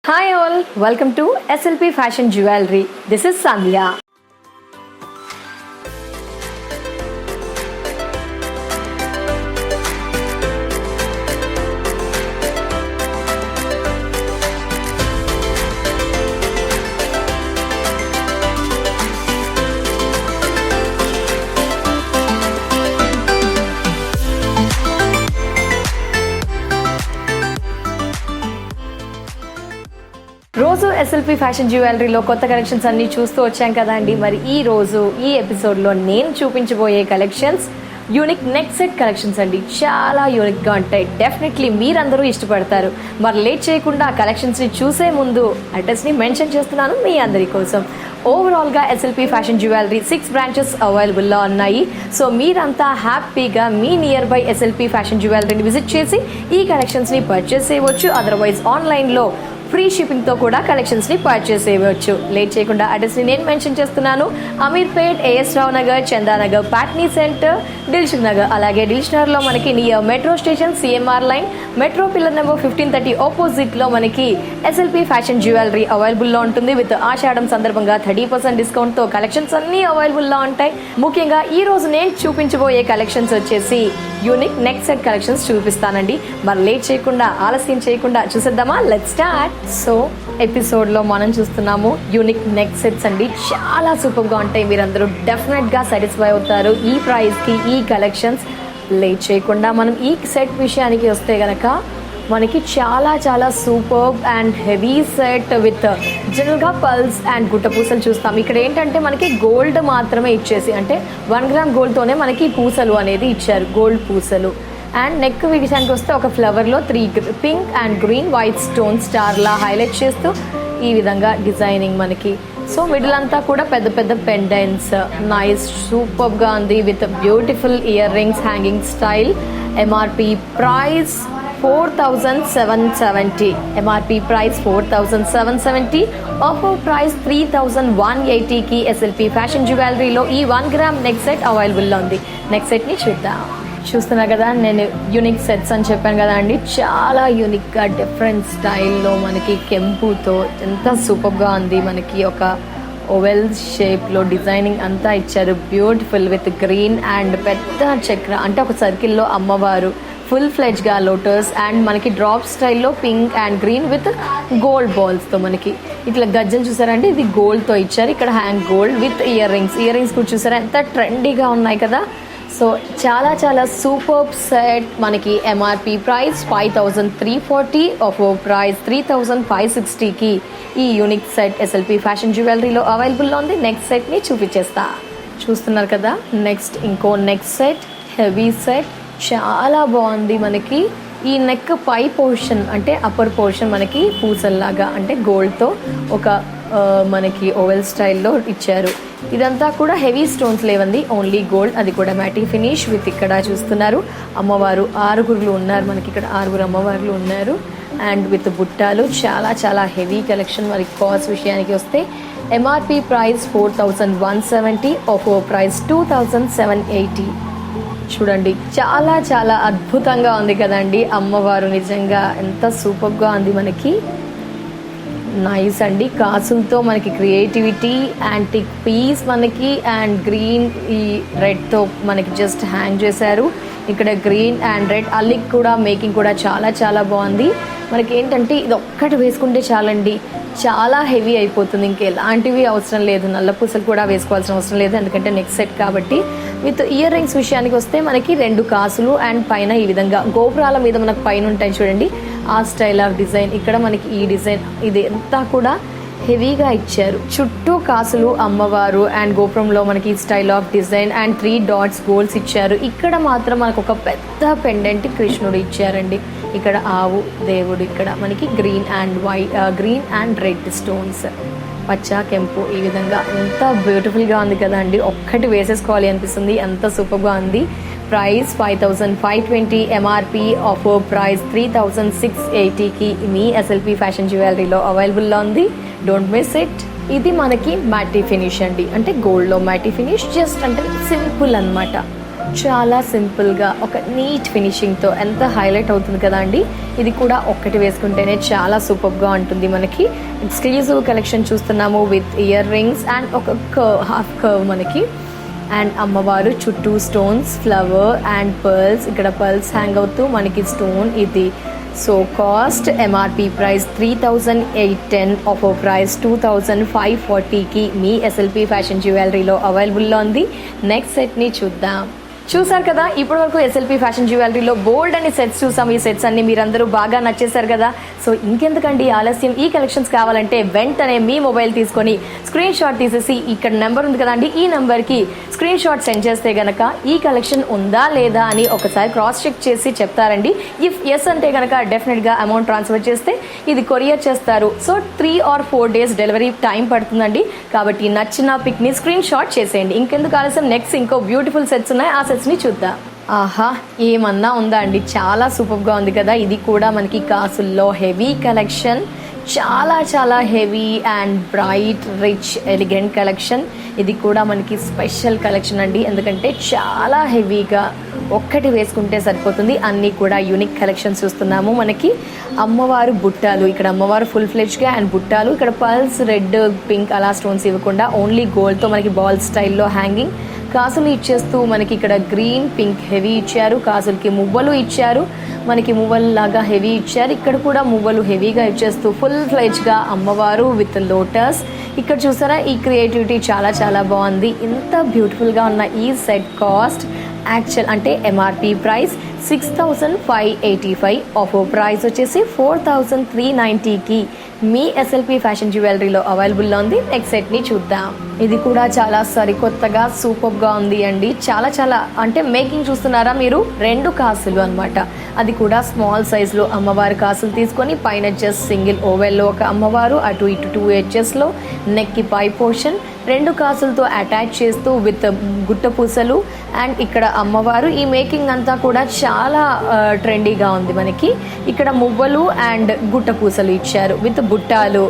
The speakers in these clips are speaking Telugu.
Hi all, welcome to SLP Fashion Jewelry. This is Sandhya. రోజు ఎస్ఎల్పి ఫ్యాషన్ జ్యువెలరీలో కొత్త కలెక్షన్స్ అన్ని చూస్తూ వచ్చాం కదా అండి. మరి ఈ రోజు ఈ ఎపిసోడ్లో నేను చూపించబోయే collections unique neck set collections అండి. చాలా యూనిక్గా ఉంటాయి. డెఫినెట్లీ మీరందరూ ఇష్టపడతారు. మరి లేట్ చేయకుండా ఆ కలెక్షన్స్ని చూసే ముందు అడ్రస్ని మెన్షన్ చేస్తున్నాను మీ అందరి కోసం. ఓవరాల్గా ఎస్ఎల్పి ఫ్యాషన్ జ్యువెలరీ 6 బ్రాంచెస్ అవైలబుల్లో ఉన్నాయి. సో మీరంతా హ్యాపీగా మీ నియర్ బై ఎస్ఎల్పి ఫ్యాషన్ జ్యువెలరీని విజిట్ చేసి ఈ కలెక్షన్స్ని పర్చేస్ చేయవచ్చు. అదర్వైజ్ ఆన్లైన్లో ఫ్రీ షిప్పింగ్తో కూడా కలెక్షన్స్ని పర్చేస్ చేయవచ్చు. లేట్ చేయకుండా అడ్రస్ని నేను మెన్షన్ చేస్తున్నాను. అమీర్పేట్, ఏఎస్ రావు నగర్, చందానగర్, పాట్నీ సెంటర్, దిల్సుఖ్ నగర్, అలాగే దిల్సుఖ్నగర్లో మనకి near metro station, CMR line, metro pillar number 1530 ఆపోజిట్లో మనకి ఎస్ఎల్పి ఫ్యాషన్ జ్యువెలరీ అవైలబుల్లో ఉంటుంది. విత్ ఆషాఢం సందర్భంగా 30% డిస్కౌంట్తో కలెక్షన్స్ అన్నీ అవైలబుల్లో ఉంటాయి. ముఖ్యంగా ఈ రోజు నేను చూపించబోయే కలెక్షన్స్ వచ్చేసి యూనిక్ నెక్ సెట్ కలెక్షన్స్ చూపిస్తానండి. మరి లేట్ చేయకుండా ఆలస్యం చేయకుండా చూసేద్దామా? Let's start. సో ఎపిసోడ్లో మనం చూస్తున్నాము యూనిక్ నెక్ సెట్స్ అండి. చాలా సూపర్గా ఉంటాయి. మీరందరూ డెఫినెట్గా సాటిస్ఫై అవుతారు ఈ ప్రైస్కి, ఈ కలెక్షన్స్. లేట్ చేయకుండా మనం ఈ సెట్ విషయానికి వస్తే గనక మనకి చాలా చాలా super and heavy set with జనరల్గా పల్స్ అండ్ గుట్టపూసలు చూస్తాం. ఇక్కడ ఏంటంటే మనకి గోల్డ్ మాత్రమే ఇచ్చేసి, అంటే 1 గ్రామ్ గోల్డ్తోనే మనకి పూసలు అనేది ఇచ్చారు, గోల్డ్ పూసలు. అండ్ నెక్ విషయానికి వస్తే ఒక ఫ్లవర్లో 3 pink and green white stone స్టార్లా హైలైట్ చేస్తూ ఈ విధంగా డిజైనింగ్ మనకి. సో మిడిల్ అంతా కూడా పెద్ద పెద్ద పెండెంట్స్, నైస్ సూపర్గా ఉంది with beautiful earrings, hanging style. MRP price 4770. MRP price 4770. Offer price 3180కి ఎస్ఎల్పి ఫ్యాషన్ జ్యువెలరీలో ఈ 1 గ్రామ్ నెక్ సెట్ అవైలబుల్లో ఉంది. నెక్ సెట్ని చూద్దాం. చూస్తున్నా కదా, నేను యూనిక్ సెట్స్ అని చెప్పాను కదా అండి. చాలా యూనిక్గా డిఫరెంట్ స్టైల్లో మనకి కెంపుతో ఎంత సూపర్గా ఉంది. మనకి ఒక ఓవెల్ షేప్లో డిజైనింగ్ అంతా ఇచ్చారు. బ్యూటిఫుల్ విత్ గ్రీన్ అండ్ పెద్ద చక్ర, అంటే ఒక సర్కిల్లో అమ్మవారు, ఫుల్ ఫ్లెడ్జ్గా లోటస్ అండ్ మనకి డ్రాప్ స్టైల్లో pink and green with gold బాల్స్తో మనకి ఇట్లా గజ్జలు చూసారంటే ఇది గోల్డ్తో ఇచ్చారు. ఇక్కడ hang gold with earrings కూడా చూసారా ఎంత ట్రెండీగా ఉన్నాయి కదా. సో చాలా చాలా సూపర్ సెట్. మనకి ఎంఆర్పి ప్రైస్ 5340, ఆఫర్ ప్రైస్ 3560కి ఈ యూనిక్ సెట్ ఎస్ఎల్పి ఫ్యాషన్ జ్యువెలరీలో అవైలబుల్లో ఉంది. నెక్స్ట్ సెట్ని చూపించేస్తా. చూస్తున్నారు కదా, నెక్స్ట్ ఇంకో నెక్ సెట్, హెవీ సెట్, చాలా బాగుంది. మనకి ఈ నెక్ పై పోర్షన్ అంటే అప్పర్ పోర్షన్ మనకి పూసల్లాగా అంటే గోల్డ్తో ఒక మనకి ఓవెల్ స్టైల్లో ఇచ్చారు. ఇదంతా కూడా హెవీ స్టోన్స్ లేవండి, ఓన్లీ గోల్డ్, అది కూడా మ్యాటీ ఫినిష్ విత్. ఇక్కడ చూస్తున్నారు అమ్మవారు 6 ఉన్నారు మనకి, ఇక్కడ 6 అమ్మవార్లు ఉన్నారు అండ్ విత్ బుట్టాలు. చాలా చాలా హెవీ కలెక్షన్. మరి కాస్ట్ విషయానికి వస్తే ఎంఆర్పి ప్రైస్ 4170, ఆఫర్ ప్రైస్ 2780. చూడండి చాలా చాలా అద్భుతంగా ఉంది కదండి అమ్మవారు. నిజంగా ఎంత సూపర్గా ఉంది. మనకి నైస్ అండి. కాసులతో మనకి క్రియేటివిటీ, యాంటిక్ పీస్ మనకి అండ్ గ్రీన్ ఈ రెడ్తో మనకి జస్ట్ హ్యాంగ్ చేశారు. ఇక్కడ గ్రీన్ అండ్ రెడ్ అల్లిక్ కూడా మేకింగ్ కూడా చాలా చాలా బాగుంది. మనకి ఏంటంటే ఇది ఒక్కటి వేసుకుంటే చాలండి, చాలా హెవీ అయిపోతుంది. ఇంకెలాంటివి అవసరం లేదు, నల్ల పూసలు కూడా వేసుకోవాల్సిన అవసరం లేదు, ఎందుకంటే నెక్ సెట్ కాబట్టి. విత్ ఇయర్ రింగ్స్ విషయానికి వస్తే మనకి 2 కాసులు అండ్ పైన ఈ విధంగా గోపురాల మీద మనకు పైన ఉంటాయి చూడండి, ఆ స్టైల్ ఆఫ్ డిజైన్. ఇక్కడ మనకి ఈ డిజైన్ ఇది అంతా కూడా హెవీగా ఇచ్చారు. చుట్టూ కాసులు అమ్మవారు అండ్ గోపురంలో మనకి style of design and 3 dots goals ఇచ్చారు. ఇక్కడ మాత్రం మనకు ఒక పెద్ద పెండెంట్ కృష్ణుడు ఇచ్చారండి. ఇక్కడ ఆవు దేవుడు, ఇక్కడ మనకి గ్రీన్ అండ్ రెడ్ స్టోన్స్, పచ్చ కెంపు ఈ విధంగా ఎంత బ్యూటిఫుల్గా ఉంది కదా అండి. ఒక్కటి వేసేసుకోవాలి అనిపిస్తుంది, ఎంత సూపర్గా ఉంది. ప్రైస్ 5520, ఎంఆర్పి ఆఫర్ ప్రైస్ 3680కి మీ ఎస్ఎల్పి ఫ్యాషన్ జ్యువెలరీలో అవైలబుల్లో ఉంది. Don't miss it. ఇది మనకి మ్యాటీ ఫినిష్ అండి, అంటే గోల్డ్లో మ్యాటీ ఫినిష్, జస్ట్ అంటే సింపుల్ అనమాట. చాలా సింపుల్గా ఒక నీట్ ఫినిషింగ్తో ఎంత హైలైట్ అవుతుంది కదా అండి. ఇది కూడా ఒక్కటి వేసుకుంటేనే చాలా సూపర్గా ఉంటుంది. మనకి ఎక్స్క్లూజివ్ కలెక్షన్ చూస్తున్నాము విత్ ఇయర్ రింగ్స్ అండ్ ఒక కర్వ్, హాఫ్ కర్వ్ మనకి. అండ్ అమ్మవారు చుట్టూ స్టోన్స్, ఫ్లవర్ అండ్ పర్ల్స్, ఇక్కడ పర్ల్స్ హ్యాంగ్ అవుతూ మనకి స్టోన్ ఇది. So cost MRP price 3,810, offer price 2,540కి మీ ఎస్ఎల్పి ఫ్యాషన్ జ్యువెలరీలో అవైలబుల్లో ఉంది. నెక్స్ట్ సెట్ని చూద్దాం. చూసారు కదా, ఇప్పటి వరకు ఎస్ఎల్పి ఫ్యాషన్ జ్యువెలరీలో బోల్డ్ అని సెట్స్ చూసాం. ఈ సెట్స్ అన్ని మీరందరూ బాగా నచ్చేశారు కదా. సో ఇంకెందుకండి ఆలస్యం, ఈ కలెక్షన్స్ కావాలంటే వెంటనే మీ మొబైల్ తీసుకొని స్క్రీన్ షాట్ తీసేసి ఇక్కడ నెంబర్ ఉంది కదండి, ఈ నెంబర్కి స్క్రీన్ షాట్ సెండ్ చేస్తే గనక ఈ కలెక్షన్ ఉందా లేదా అని ఒకసారి క్రాస్ చెక్ చేసి చెప్తారండి. ఇఫ్ ఎస్ అంటే కనుక డెఫినెట్గా అమౌంట్ ట్రాన్స్ఫర్ చేస్తే ఇది కొరియర్ చేస్తారు. So 3 or 4 days delivery time పడుతుందండి. కాబట్టి నచ్చిన పిక్ని స్క్రీన్ షాట్ చేసేయండి. ఇంకెందుకు ఆలస్యం, నెక్స్ట్ ఇంకో బ్యూటిఫుల్ సెట్స్ ఉన్నాయి, ఆ సెట్స్ని చూద్దాం. ఆహా, ఏమన్నా ఉందా అండి, చాలా సూపర్గా ఉంది కదా. ఇది కూడా మనకి కాసుల్లో హెవీ కలెక్షన్, చాలా చాలా heavy and bright rich elegant collection. ఇది కూడా మనకి స్పెషల్ కలెక్షన్ అండి, ఎందుకంటే చాలా హెవీగా ఒక్కటి వేసుకుంటే సరిపోతుంది. అన్నీ కూడా యూనిక్ కలెక్షన్స్ చూస్తున్నాము. మనకి అమ్మవారు బుట్టాలు, ఇక్కడ అమ్మవారు ఫుల్ ఫ్లెడ్జ్గా అండ్ బుట్టాలు, ఇక్కడ పర్ల్స్ రెడ్ పింక్ అలా స్టోన్స్ ఇవ్వకుండా ఓన్లీ గోల్డ్తో మనకి బాల్ స్టైల్లో హ్యాంగింగ్. కాసులు ఇచ్చేస్తూ మనకి ఇక్కడ గ్రీన్ పింక్ హెవీ ఇచ్చారు, కాసులకి మువ్వలు ఇచ్చారు, మనకి మువ్వలు లాగా హెవీ ఇచ్చారు. ఇక్కడ కూడా మువ్వలు హెవీగా ఇచ్చేస్తూ ఫుల్ ఫ్లెడ్జ్గా అమ్మవారు విత్ లోటస్. ఇక్కడ చూసారా, ఈ క్రియేటివిటీ చాలా చాలా బాగుంది. ఇంత బ్యూటిఫుల్గా ఉన్న ఈ సెట్ కాస్ట్ యాక్చువల్ అంటే ఎంఆర్పి ప్రైస్ 6,585, ఆఫర్ ప్రైస్ వచ్చేసి 4,390కి మీ ఎస్ఎల్పి ఫ్యాషన్ జ్యువెలరీలో అవైలబుల్లో ఉంది. నెక్స్ట్ సెట్ని చూద్దాం. ఇది కూడా చాలా సరికొత్తగా సూపర్గా ఉంది అండి. చాలా చాలా అంటే మేకింగ్ చూస్తున్నారా మీరు, 2 కాసులు అనమాట. అది కూడా స్మాల్ సైజ్లో అమ్మవారి కాసులు తీసుకొని పైన జస్ట్ సింగిల్ ఓవెల్లో ఒక అమ్మవారు, అటు ఇటు 2 edgesలో నెక్కి పై పోర్షన్ 2 కాసులతో అటాచ్ చేస్తూ విత్ గుట్ట పూసలు అండ్ ఇక్కడ అమ్మవారు. ఈ మేకింగ్ అంతా కూడా చాలా ట్రెండీగా ఉంది. మనకి ఇక్కడ మువ్వలు అండ్ గుట్ట పూసలు ఇచ్చారు విత్ బుట్టాలు.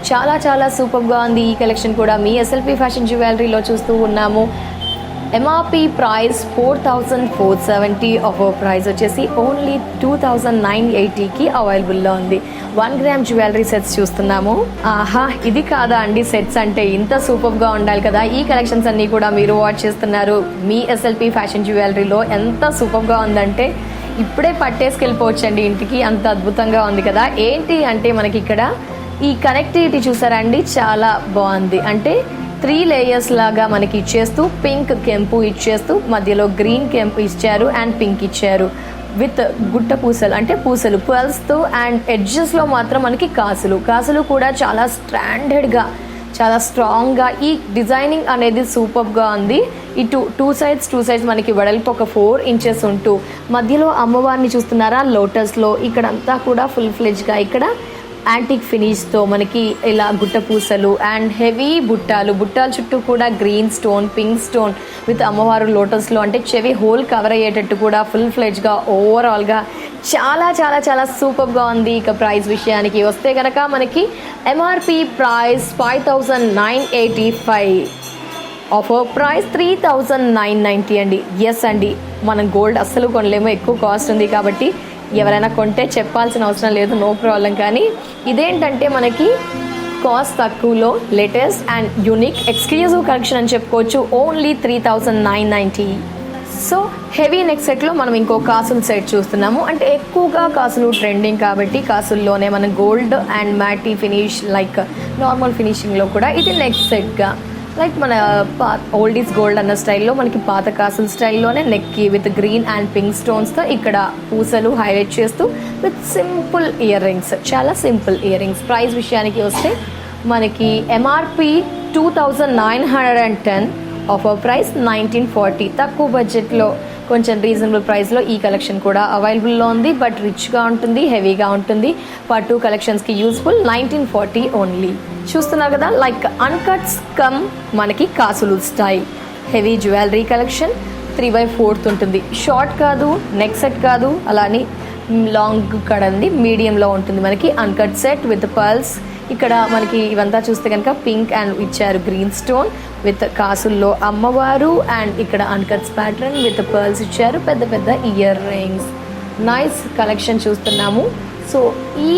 చాలా చాలా సూపర్గా ఉంది. ఈ కలెక్షన్ కూడా మీ ఎస్ఎల్పి ఫ్యాషన్ జ్యువెలరీలో చూస్తూ ఉన్నాము. ఎంఆర్పి ప్రైస్ 4,470, ఆఫర్ ప్రైస్ వచ్చేసి ఓన్లీ 2,980కి అవైలబుల్లో ఉంది. 1 gram జ్యువెలరీ సెట్స్ చూస్తున్నాము. ఆహా, ఇది కాదా అండి సెట్స్ అంటే, ఇంత సూపర్గా ఉండాలి కదా. ఈ కలెక్షన్స్ అన్నీ కూడా మీరు వాచ్ చేస్తున్నారు మీ ఎస్ఎల్పి ఫ్యాషన్ జ్యువెలరీలో. ఎంత సూపర్గా ఉందంటే ఇప్పుడే పట్టేసుకెళ్ళిపోవచ్చండి ఇంటికి, అంత అద్భుతంగా ఉంది కదా. ఏంటి అంటే మనకి ఇక్కడ ఈ కనెక్టివిటీ చూసారా అండి, చాలా బాగుంది. అంటే 3 layers లాగా మనకి ఇచ్చేస్తూ పింక్ కెంపు ఇచ్చేస్తూ మధ్యలో గ్రీన్ కెంపు ఇచ్చారు అండ్ పింక్ ఇచ్చారు విత్ గుట్ట పూసలు అంటే పూసలు పర్ల్స్తో అండ్ ఎడ్జెస్లో మాత్రం మనకి కాసులు కూడా చాలా స్టాండర్డ్గా చాలా స్ట్రాంగ్గా ఈ డిజైనింగ్ అనేది సూపర్గా ఉంది. ఇటు టూ సైడ్స్ మనకి వెడల్పు ఒక 4 inches ఉంటూ మధ్యలో అమ్మవారిని చూస్తున్నారా లోటస్లో. ఇక్కడంతా కూడా ఫుల్ ఫ్లెడ్జ్గా ఇక్కడ యాంటిక్ ఫినిష్తో మనకి ఇలా గుట్ట పూసలు అండ్ హెవీ బుట్టాలు చుట్టూ కూడా green stone, pink stone with అమ్మవారు లోటస్లో. అంటే చెవి హోల్ కవర్ అయ్యేటట్టు కూడా ఫుల్ ఫ్లెడ్జ్గా ఓవరాల్గా చాలా చాలా చాలా సూపర్గా ఉంది. ఇక ప్రైస్ విషయానికి వస్తే కనుక మనకి ఎంఆర్పి ప్రైస్ 5,985, ఆఫర్ ప్రైస్ 3,990 అండి. ఎస్ అండి, మనం గోల్డ్ అస్సలు కొనలేము, ఎక్కువ కాస్ట్ ఉంది కాబట్టి ఎవరైనా కొంటే చెప్పాల్సిన అవసరం లేదు, నో ప్రాబ్లం. కానీ ఇదేంటంటే మనకి కాస్ట్ తక్కువలో latest and unique exclusive collection అని చెప్పుకోవచ్చు. ఓన్లీ 3,990. సో హెవీ నెక్ సెట్లో మనం ఇంకో కాసులు సెట్ చూస్తున్నాము. అంటే ఎక్కువగా కాసులు ట్రెండింగ్ కాబట్టి కాసుల్లోనే మనం gold and matte finish like normal ఫినిషింగ్లో కూడా ఇది నెక్ సెట్గా లైక్ మన ఓల్డ్ ఈజ్ గోల్డ్ అన్న స్టైల్లో మనకి పాత కాసుల స్టైల్లోనే నెక్కి విత్ గ్రీన్ అండ్ పింక్ స్టోన్స్తో ఇక్కడ పూసలు హైలైట్ చేస్తూ విత్ సింపుల్ ఇయర్ రింగ్స్, చాలా సింపుల్ ఇయర్ రింగ్స్. ప్రైస్ విషయానికి వస్తే మనకి ఎంఆర్పి 2,910, ఆఫర్ ప్రైస్ 1,940. తక్కువ బడ్జెట్లో కొంచెం రీజనబుల్ ప్రైస్లో ఈ కలెక్షన్ కూడా అవైలబుల్లో ఉంది. బట్ రిచ్గా ఉంటుంది, హెవీగా ఉంటుంది. పట్టు కలెక్షన్స్కి యూస్ఫుల్. 1,940 ఓన్లీ. చూస్తున్నారు కదా, లైక్ అన్కట్స్ కమ్ మనకి కాసులు స్టైల్ హెవీ జ్యువెలరీ కలెక్షన్. 3/4 ఉంటుంది. షార్ట్ కాదు, నెక్ సెట్ కాదు, అలానే లాంగ్ కడంది, మీడియంలో ఉంటుంది మనకి అన్కట్ సెట్ విత్ పర్ల్స్. ఇక్కడ మనకి ఇవంతా చూస్తే కనుక పింక్ అండ్ ఇచ్చారు గ్రీన్ స్టోన్ విత్ కాసుల్లో అమ్మవారు అండ్ ఇక్కడ అన్కట్స్ ప్యాటర్న్ విత్ పర్ల్స్ ఇచ్చారు, పెద్ద పెద్ద ఇయర్ రింగ్స్. నైస్ కలెక్షన్ చూస్తున్నాము. సో ఈ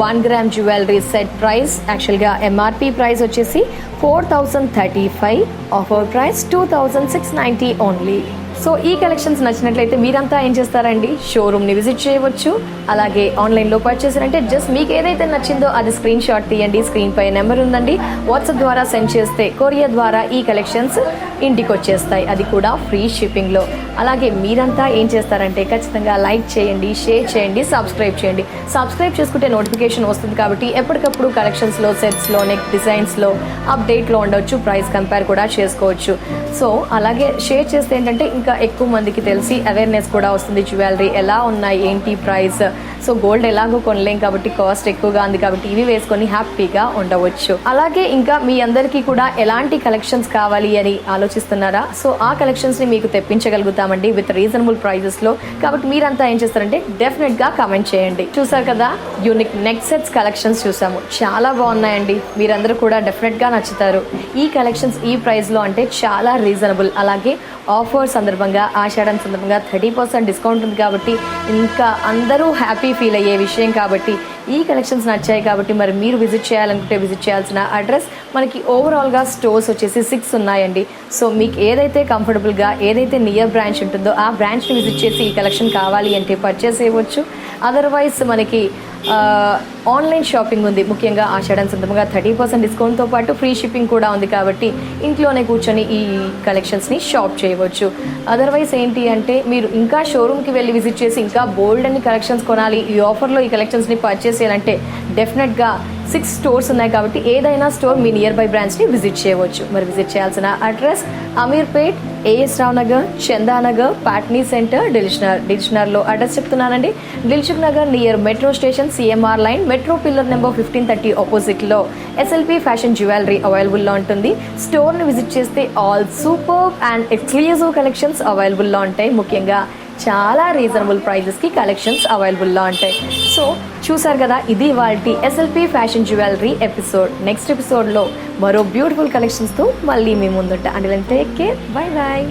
1 గ్రామ్ జ్యువెలరీ సెట్ ప్రైస్ యాక్చువల్గా ఎంఆర్పి ప్రైస్ వచ్చేసి 4035, ఆఫర్ ప్రైస్ 2690 ఓన్లీ. సో ఈ కలెక్షన్స్ నచ్చినట్లయితే మీరంతా ఏం చేస్తారండి, షోరూమ్ని విజిట్ చేయవచ్చు. అలాగే ఆన్లైన్లో పర్చేస్ అంటే జస్ట్ మీకు ఏదైతే నచ్చిందో అది స్క్రీన్ షాట్ తీయండి, స్క్రీన్ పై నెంబర్ ఉందండి, వాట్సాప్ ద్వారా సెండ్ చేస్తే కొరియర్ ద్వారా ఈ కలెక్షన్స్ ఇంటికి వచ్చేస్తాయి, అది కూడా ఫ్రీ షిప్పింగ్లో. అలాగే మీరంతా ఏం చేస్తారంటే ఖచ్చితంగా లైక్ చేయండి, షేర్ చేయండి, సబ్స్క్రైబ్ చేయండి. సబ్స్క్రైబ్ చేసుకుంటే నోటిఫికేషన్ వస్తుంది కాబట్టి ఎప్పటికప్పుడు కలెక్షన్స్లో, సెట్స్లో, నెక్ డిజైన్స్లో అప్డేట్లో ఉండవచ్చు, ప్రైస్ కంపేర్ కూడా చేసుకోవచ్చు. సో అలాగే షేర్ చేస్తే ఏంటంటే ఇంకా ఎక్కువ మందికి తెలిసి అవేర్నెస్ కూడా వస్తుంది, జ్యువెలరీ ఎలా ఉన్నాయి, ఏంటి ప్రైస్. సో గోల్డ్ ఎలాగో కొనలేం కాబట్టి కాస్ట్ ఎక్కువగా ఉంది కాబట్టి ఇవి వేసుకొని హ్యాపీగా ఉండవచ్చు. అలాగే ఇంకా మీ అందరికీ కూడా ఎలాంటి కలెక్షన్స్ కావాలి అని ఆలోచిస్తున్నారా, సో ఆ కలెక్షన్స్ని మీకు తెప్పించగలుగుతామండి విత్ రీజనబుల్ ప్రైజెస్లో. కాబట్టి మీరంతా ఏం చేస్తారంటే డెఫినెట్గా కామెంట్ చేయండి. చూసారు కదా యూనిక్ నెక్ సెట్స్ కలెక్షన్స్ చూసాము, చాలా బాగున్నాయండి, మీరందరూ కూడా డెఫినెట్గా నచ్చుతారు. ఈ కలెక్షన్స్ ఈ ప్రైస్లో అంటే చాలా రీజనబుల్. అలాగే ఆఫర్ సందర్భంగా, ఆషాఢం సందర్భంగా 30% డిస్కౌంట్ ఉంది కాబట్టి ఇంకా అందరూ హ్యాపీ ఫీల్ అయ్యే విషయం కాబట్టి ఈ కలెక్షన్స్ నచ్చాయి కాబట్టి మరి మీరు విజిట్ చేయాలనుకుంటే విజిట్ చేయాల్సిన అడ్రస్ మనకి ఓవరాల్గా స్టోర్స్ వచ్చేసి 6 ఉన్నాయండి. సో మీకు ఏదైతే కంఫర్టబుల్గా, ఏదైతే నియర్ బ్రాంచ్ ఉంటుందో ఆ బ్రాంచ్ని విజిట్ చేసి ఈ కలెక్షన్ కావాలి అంటే పర్చేస్ చేయవచ్చు. అదర్వైజ్ మనకి ఆన్లైన్ షాపింగ్ ఉంది, ముఖ్యంగా ఆషాఢం సందర్భంగా 30% డిస్కౌంట్తో పాటు ఫ్రీ షిప్పింగ్ కూడా ఉంది కాబట్టి ఇంట్లోనే కూర్చొని ఈ కలెక్షన్స్ని షాప్ చేయవచ్చు. అదర్వైజ్ ఏంటి అంటే మీరు ఇంకా షోరూమ్కి వెళ్ళి విజిట్ చేసి ఇంకా బోల్డ్ అని కలెక్షన్స్ కొనాలి, ఈ ఆఫర్లో ఈ కలెక్షన్స్ని పర్చేస్ చేయాలంటే డెఫినెట్గా 6 స్టోర్స్ ఉన్నాయి కాబట్టి ఏదైనా స్టోర్ మీ నియర్ బై బ్రాంచ్ని విజిట్ చేయవచ్చు. మరి విజిట్ చేయాల్సిన address Ameerpet, A S Rao Nagar, Chandanagar, Patny centre, దిల్షుక్నగర్లో అడ్రస్ చెప్తున్నానండి. Dilsukhnagar near metro station, CMR line, metro pillar number 1530 ఆపోజిట్లో ఎస్ఎల్పి ఫ్యాషన్ జ్యువెలరీ అవైలబుల్లో ఉంటుంది. స్టోర్ని విజిట్ చేస్తే all super and exclusive collections అవైలబుల్లో ఉంటాయి. ముఖ్యంగా చాలా రీజనబుల్ ప్రైజెస్కి కలెక్షన్స్ అవైలబుల్లో ఉంటాయి. సో చూసారు కదా, ఇది వాళ్ళ SLP fashion Jewellery episode. Next ఎపిసోడ్లో మరో బ్యూటిఫుల్ కలెక్షన్స్తో మళ్ళీ మీ ముందుంటా. And take care, bye bye.